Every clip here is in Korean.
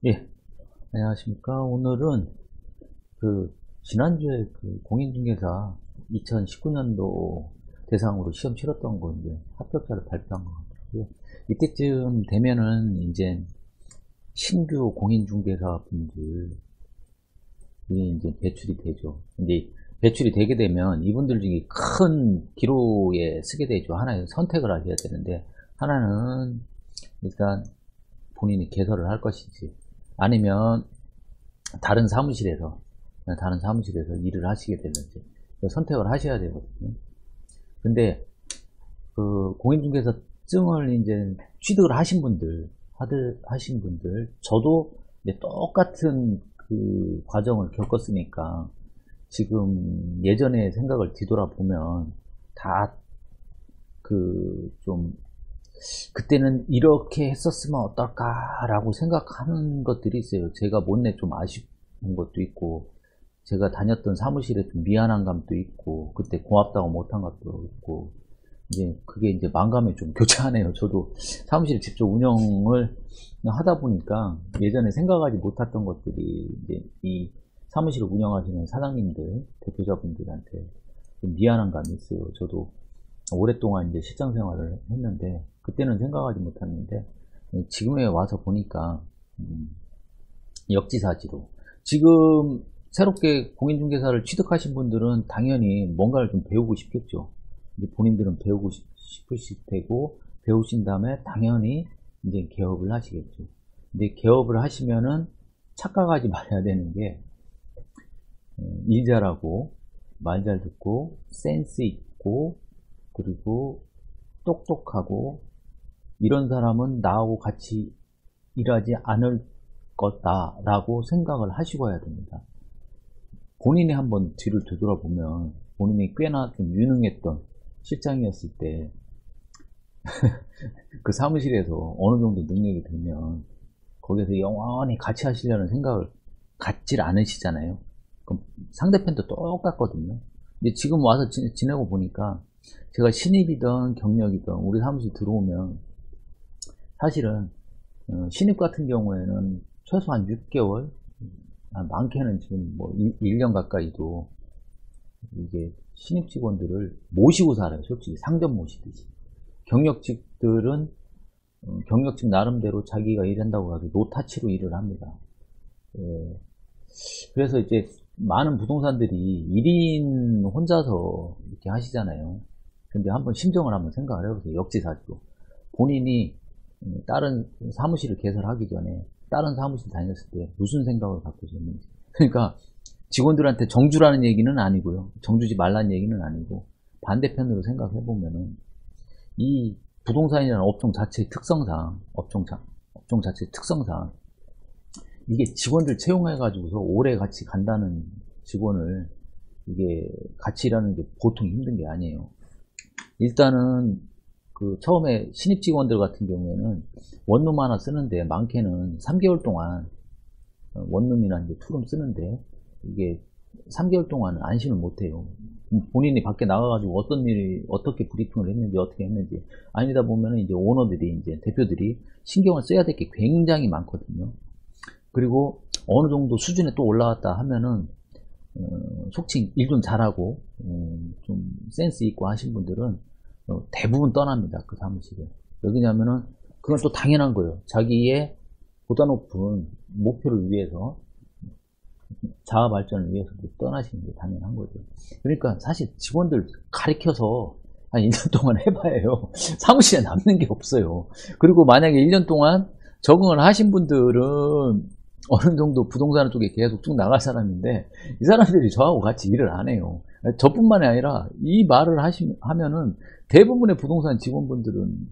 예, 안녕하십니까. 오늘은 지난주에 공인중개사 2019년도 대상으로 시험 치렀던 거 이제 합격자를 발표한 것 같고요. 이때쯤 되면은 이제 신규 공인중개사 분들이 이제 배출이 되죠. 근데 배출이 되게 되면 이분들 중에 큰 기로에 쓰게 되죠. 하나의 선택을 하셔야 되는데, 하나는 일단 본인이 개설을 할 것인지, 아니면 다른 사무실에서 일을 하시게 되는지 선택을 하셔야 되거든요. 근데 공인중개사증을 이제 취득을 하신 분들, 저도 이제 똑같은 그 과정을 겪었으니까 지금 예전의 생각을 뒤돌아보면 다 좀 그때는 이렇게 했었으면 어떨까라고 생각하는 것들이 있어요. 제가 못내 좀 아쉬운 것도 있고, 제가 다녔던 사무실에 좀 미안한 감도 있고, 그때 고맙다고 못한 것도 있고, 이제 그게 이제 만감에 좀 교차하네요. 저도 사무실 직접 운영을 하다 보니까 예전에 생각하지 못했던 것들이 이제 이 사무실을 운영하시는 사장님들, 대표자분들한테 좀 미안한 감이 있어요. 저도 오랫동안 이제 직장 생활을 했는데 그때는 생각하지 못했는데 지금에 와서 보니까 역지사지로 지금 새롭게 공인중개사를 취득하신 분들은 당연히 뭔가를 좀 배우고 싶겠죠. 이제 본인들은 배우고 싶으실 테고, 배우신 다음에 당연히 이제 개업을 하시겠죠. 근데 개업을 하시면은 착각하지 말아야 되는 게, 일 잘하고 말 잘 듣고 센스 있고 그리고 똑똑하고 이런 사람은 나하고 같이 일하지 않을 거다라고 생각을 하시고 해야 됩니다. 본인이 한번 뒤를 되돌아보면 본인이 꽤나 좀 유능했던 실장이었을 때 그 사무실에서 어느 정도 능력이 되면 거기서 영원히 같이 하시려는 생각을 갖질 않으시잖아요. 그럼 상대편도 똑같거든요. 근데 지금 와서 지내고 보니까 제가 신입이든 경력이든 우리 사무실 들어오면 사실은 신입 같은 경우에는 최소한 6개월, 많게는 지금 뭐 1년 가까이도 이게 신입 직원들을 모시고 살아요. 솔직히 상점 모시듯이. 경력직들은 경력직 나름대로 자기가 일한다고 해도 노타치로 일을 합니다. 예. 그래서 이제 많은 부동산들이 1인 혼자서 이렇게 하시잖아요. 근데 한번 심정을 한번 생각을 해보세요. 역지사지로. 본인이 다른 사무실을 개설하기 전에 다른 사무실 다녔을 때 무슨 생각을 갖고 있는지. 그러니까 직원들한테 정주라는 얘기는 아니고요. 정주지 말라는 얘기는 아니고, 반대편으로 생각해보면은 이 부동산이라는 업종 자체의 특성상, 업종 자체의 특성상 이게 직원들 채용해가지고서 오래 같이 간다는 직원을 이게 같이 일하는 게 보통 힘든 게 아니에요. 일단은 처음에 신입 직원들 같은 경우에는 원룸 하나 쓰는데 많게는 3개월 동안 원룸이나 이제 투룸 쓰는데 이게 3개월 동안 안심을 못해요. 본인이 밖에 나가가지고 어떤 일이 어떻게 브리핑을 했는지 어떻게 했는지 아니다 보면은 이제 오너들이 이제 대표들이 신경을 써야 될 게 굉장히 많거든요. 그리고 어느 정도 수준에 또 올라왔다 하면은 속칭 일 좀 잘하고 좀 센스 있고 하신 분들은 대부분 떠납니다. 그 사무실을. 왜냐면은 그건 또 당연한 거예요. 자기의 보다 높은 목표를 위해서, 자아 발전을 위해서 떠나시는 게 당연한 거죠. 그러니까 사실 직원들 가리켜서 한 1년 동안 해봐요. 사무실에 남는 게 없어요. 그리고 만약에 1년 동안 적응을 하신 분들은 어느 정도 부동산 쪽에 계속 쭉 나갈 사람인데, 이 사람들이 저하고 같이 일을 안 해요. 저뿐만이 아니라 이 말을 하면은 대부분의 부동산 직원분들은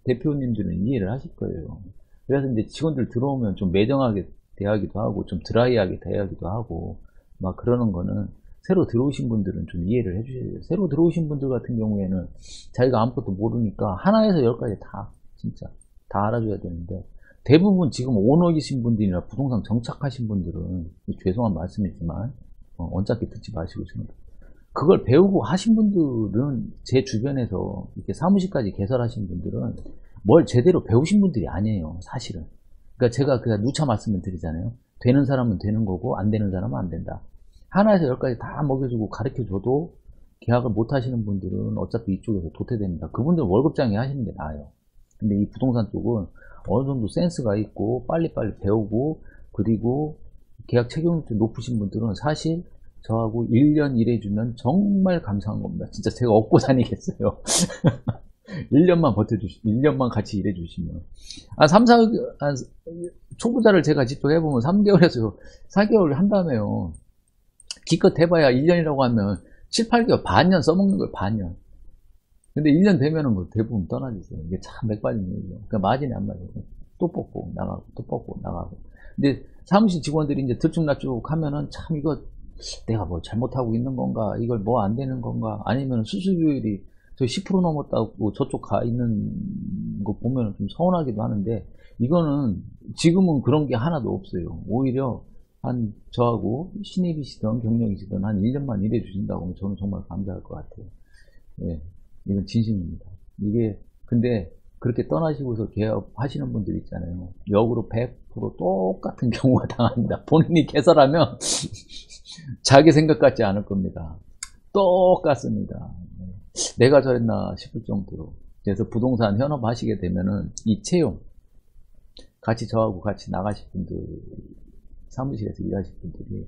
대표님들은 이해를 하실 거예요. 그래서 이제 직원들 들어오면 좀 매정하게 대하기도 하고 좀 드라이하게 대하기도 하고 막 그러는 거는 새로 들어오신 분들은 좀 이해를 해주셔야 돼요. 새로 들어오신 분들 같은 경우에는 자기가 아무것도 모르니까 하나에서 10가지 다 진짜 다 알아줘야 되는데, 대부분 지금 오너이신 분들이나 부동산 정착하신 분들은, 죄송한 말씀이지만 언짢게 듣지 마시고, 그걸 배우고 하신 분들은, 제 주변에서 이렇게 사무실까지 개설하신 분들은 뭘 제대로 배우신 분들이 아니에요, 사실은. 그러니까 제가 그냥 누차 말씀을 드리잖아요. 되는 사람은 되는 거고 안 되는 사람은 안 된다. 하나에서 열까지 다 먹여주고 가르쳐줘도 계약을 못 하시는 분들은 어차피 이쪽에서 도태됩니다. 그분들은 월급장에 하시는 게 나아요. 근데 이 부동산 쪽은 어느 정도 센스가 있고 빨리빨리 배우고, 그리고 계약 책임률이 높으신 분들은 사실 저하고 1년 일해주면 정말 감사한 겁니다. 진짜 제가 얻고 다니겠어요. 1년만 버텨주시, 1년만 같이 일해주시면. 3, 4, 초보자를 제가 직접 해보면 3개월에서 4개월 한다며요. 기껏 해봐야 1년이라고 하면 7, 8개월, 반년 써먹는 거예요, 반년. 근데 1년 되면은 뭐 대부분 떠나주세요. 이게 참 맥빠진 일이죠. 그러니까 마진이 안 맞아요. 또 뽑고, 나가고, 또 뽑고, 나가고. 근데 사무실 직원들이 이제 들쭉날쭉 하면은 참 이거 내가 뭐 잘못하고 있는 건가, 이걸 뭐 안 되는 건가, 아니면 수수료율이 저 10% 넘었다고 저쪽 가 있는 거 보면 좀 서운하기도 하는데, 이거는 지금은 그런 게 하나도 없어요. 오히려 한 저하고 신입이시든 경력이시든 한 1년만 일해 주신다고 하면 저는 정말 감사할 것 같아요. 예, 이건 진심입니다. 이게 근데 그렇게 떠나시고서 개업하시는 분들 있잖아요. 역으로 100% 똑같은 경우가 당합니다. 본인이 개설하면 자기 생각 같지 않을 겁니다. 똑같습니다. 내가 저랬나 싶을 정도로. 그래서 부동산 현업 하시게 되면은 이 채용, 같이 저하고 같이 나가실 분들, 사무실에서 일하실 분들이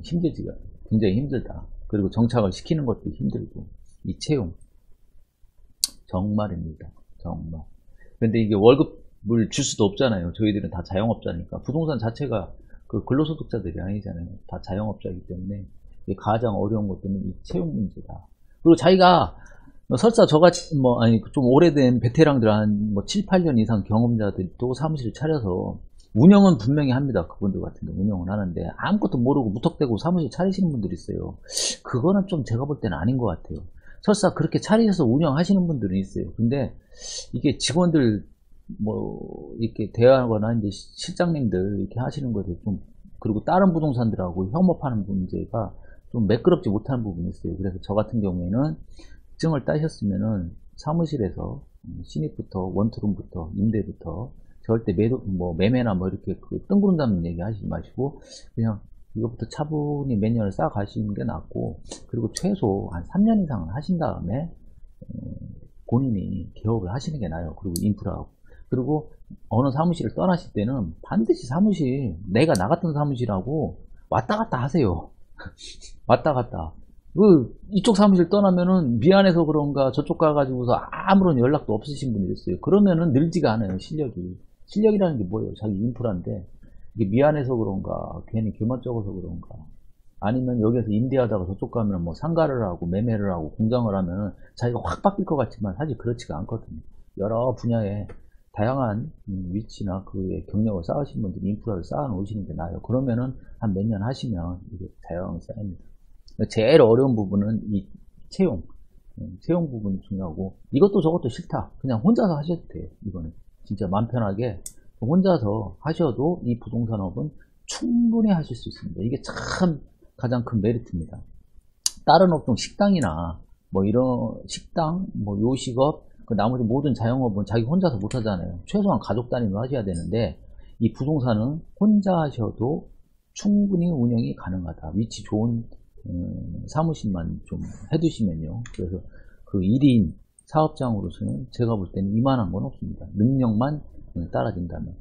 힘들지가, 굉장히 힘들다. 그리고 정착을 시키는 것도 힘들고, 이 채용 정말입니다. 정말. 근데 이게 월급을 줄 수도 없잖아요. 저희들은 다 자영업자니까. 부동산 자체가 그 근로소득자들이 아니잖아요. 다 자영업자이기 때문에 가장 어려운 것들은 이 채용 문제다. 그리고 자기가 설사 저같이 좀 오래된 베테랑들 한 7, 8년 이상 경험자들도 사무실을 차려서 운영은 분명히 합니다. 그분들 같은 경우 운영은 하는데 아무것도 모르고 무턱대고 사무실 차리시는 분들이 있어요. 그거는 좀 제가 볼 때는 아닌 것 같아요. 설사 그렇게 차리셔서 운영하시는 분들은 있어요. 근데 이게 직원들 이렇게 대화하거나 이제 실장님들 이렇게 하시는 거에 좀, 그리고 다른 부동산들하고 협업하는 문제가 좀 매끄럽지 못한 부분이 있어요. 그래서 저 같은 경우에는 증을 따셨으면은 사무실에서 신입부터 원투룸부터 임대부터 절대 매매나 이렇게 뜬구른다는 얘기 하시지 마시고 그냥 이것부터 차분히 몇 년을 쌓아 가시는 게 낫고, 그리고 최소 한 3년 이상은 하신 다음에 본인이 개업을 하시는 게 나아요. 그리고 인프라하고. 그리고 어느 사무실을 떠나실 때는 반드시 사무실, 내가 나갔던 사무실하고 왔다 갔다 하세요. 왔다 갔다. 이쪽 사무실 떠나면은 미안해서 그런가 저쪽 가가지고서 아무런 연락도 없으신 분이 있어요. 그러면은 늘지가 않아요, 실력이. 실력이라는 게 뭐예요? 자기 인프라인데, 이게 미안해서 그런가, 괜히 규모 적어서 그런가, 아니면 여기서 임대하다가 저쪽 가면 상가를 하고 매매를 하고 공장을 하면 자기가 확 바뀔 것 같지만 사실 그렇지가 않거든요. 여러 분야에 다양한 위치나 그의 경력을 쌓으신 분들이 인프라를 쌓아 놓으시는 게 나아요. 그러면은 한 몇 년 하시면 이게 자연히 쌓입니다. 제일 어려운 부분은 이 채용 부분이 중요하고, 이것도 저것도 싫다, 그냥 혼자서 하셔도 돼요. 이거는 진짜 마음 편하게 혼자서 하셔도 이 부동산업은 충분히 하실 수 있습니다. 이게 참 가장 큰 메리트입니다. 다른 업종, 식당이나 이런 식당, 요식업, 그 나머지 모든 자영업은 자기 혼자서 못 하잖아요. 최소한 가족 단위로 하셔야 되는데, 이 부동산은 혼자 하셔도 충분히 운영이 가능하다. 위치 좋은 사무실만 좀 해두시면요. 그래서 그 1인 사업장으로서는 제가 볼 때는 이만한 건 없습니다. 능력만 따라진다면.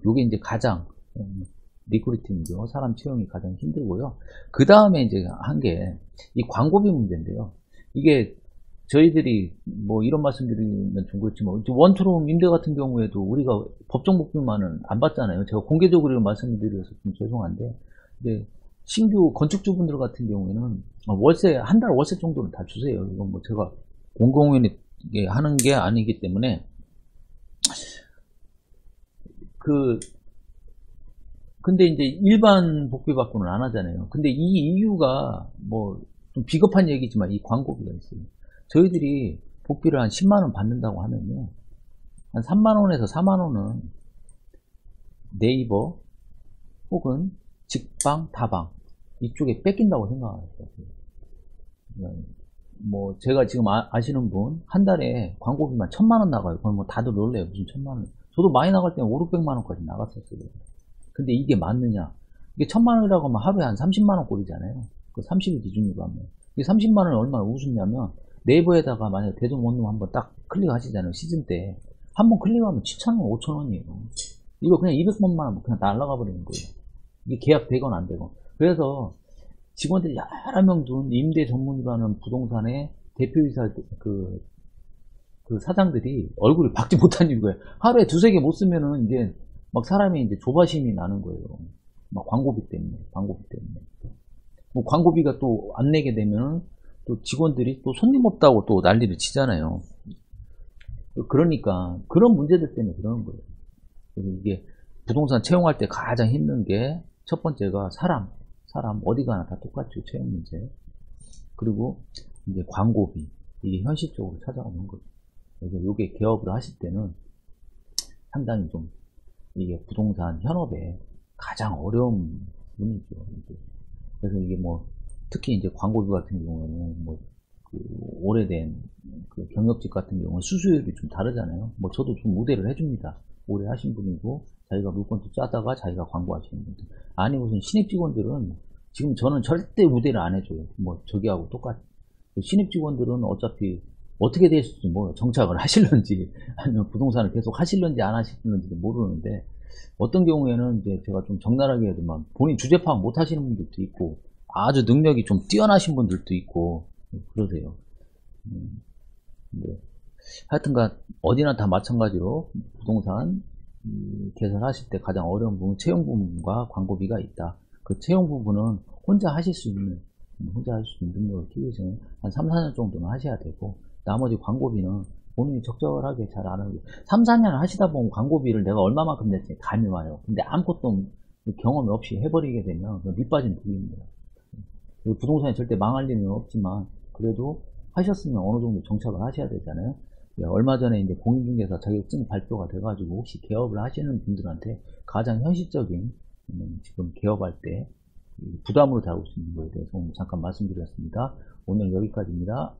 요게 이제 가장 리크루팅이죠. 사람 채용이 가장 힘들고요. 그 다음에 이제 한 게 이 광고비 문제인데요. 이게 저희들이 이런 말씀 드리면 좀 그렇지만, 원투룸 임대 같은 경우에도 우리가 법정 복비만은 안 받잖아요. 제가 공개적으로 말씀을 드려서 좀 죄송한데, 근데 신규 건축주분들 같은 경우에는 월세, 한 달 월세 정도는 다 주세요. 이건 제가 공공연히 하는 게 아니기 때문에. 근데 이제 일반 복비 받고는 안 하잖아요. 근데 이 이유가 좀 비겁한 얘기지만 이 광고비가 있어요. 저희들이 복비를 한 10만원 받는다고 하면요, 한 3만원에서 4만원은 네이버 혹은 직방, 다방 이쪽에 뺏긴다고 생각하세요. 제가 지금 아시는 분 한 달에 광고비만 1000만원 나가요. 그럼 다들 놀래요. 무슨 1000만원. 저도 많이 나갈 때는 5, 600만 원까지 나갔었어요. 근데 이게 맞느냐? 이게 1000만 원이라고 하면 하루에 한 30만 원 꼴이잖아요. 그 30일 기준으로 하면. 이 30만 원이 얼마나 우습냐면, 네이버에다가 만약에 대전 원룸 한번 딱 클릭하시잖아요. 시즌 때. 한번 클릭하면 7,000원, 5,000원이에요. 이거 그냥 200번만 하면 그냥 날아가 버리는 거예요. 이게 계약 되건 안 되건. 그래서 직원들이 여러 명 둔 임대 전문이라는 부동산의 대표이사 그 사장들이 얼굴이 박지 못한 이유가 하루에 두세 개 못 쓰면은 이제 막 사람이 이제 조바심이 나는 거예요. 막 광고비 때문에. 뭐 광고비가 또 안 내게 되면은 또 직원들이 또 손님 없다고 또 난리를 치잖아요. 그러니까 그런 문제들 때문에 그러는 거예요. 그래서 이게 부동산 채용할 때 가장 힘든 게 첫 번째가 사람 어디 가나 다 똑같죠. 채용 문제. 그리고 이제 광고비, 이게 현실적으로 찾아오는 거죠. 그래서 이게 개업을 하실 때는 상당히 좀 이게 부동산 현업에 가장 어려운 부분이죠. 그래서 이게 뭐 특히 이제 광고비 같은 경우에는 뭐 그 오래된 그 경력직 같은 경우는 수수료율이 좀 다르잖아요. 뭐 저도 좀 우대를 해줍니다. 오래 하신 분이고 자기가 물건도 짜다가 자기가 광고하시는 분들. 아니 무슨 신입 직원들은 지금 저는 절대 우대를 안 해줘요. 뭐 저기하고 똑같이. 신입 직원들은 어차피 어떻게 되실지 뭐 정착을 하실런지 아니면 부동산을 계속 하실런지 안 하실런지도 모르는데 어떤 경우에는 이제 제가 좀 적나라하게 해도만 본인 주제 파악 못 하시는 분들도 있고 아주 능력이 좀 뛰어나신 분들도 있고 그러세요. 네. 하여튼간 어디나 다 마찬가지로 부동산 개설하실 때 가장 어려운 부분 채용 부분과 광고비가 있다. 그 채용 부분은 혼자 하실 수 있는 능력을 키우시면 한 3, 4년 정도는 하셔야 되고 나머지 광고비는 본인이 적절하게 잘 알아요. 3, 4년을 하시다 보면 광고비를 내가 얼마만큼 냈지 감이 와요. 근데 아무것도 경험이 없이 해버리게 되면 밑빠진 부위입니다. 부동산이 절대 망할 리는 없지만 그래도 하셨으면 어느 정도 정착을 하셔야 되잖아요. 얼마 전에 이제 공인중개사 자격증 발표가 돼가지고 혹시 개업을 하시는 분들한테 가장 현실적인 지금 개업할 때 부담으로 다룰 수 있는 거에 대해서 오늘 잠깐 말씀드렸습니다. 오늘 여기까지입니다.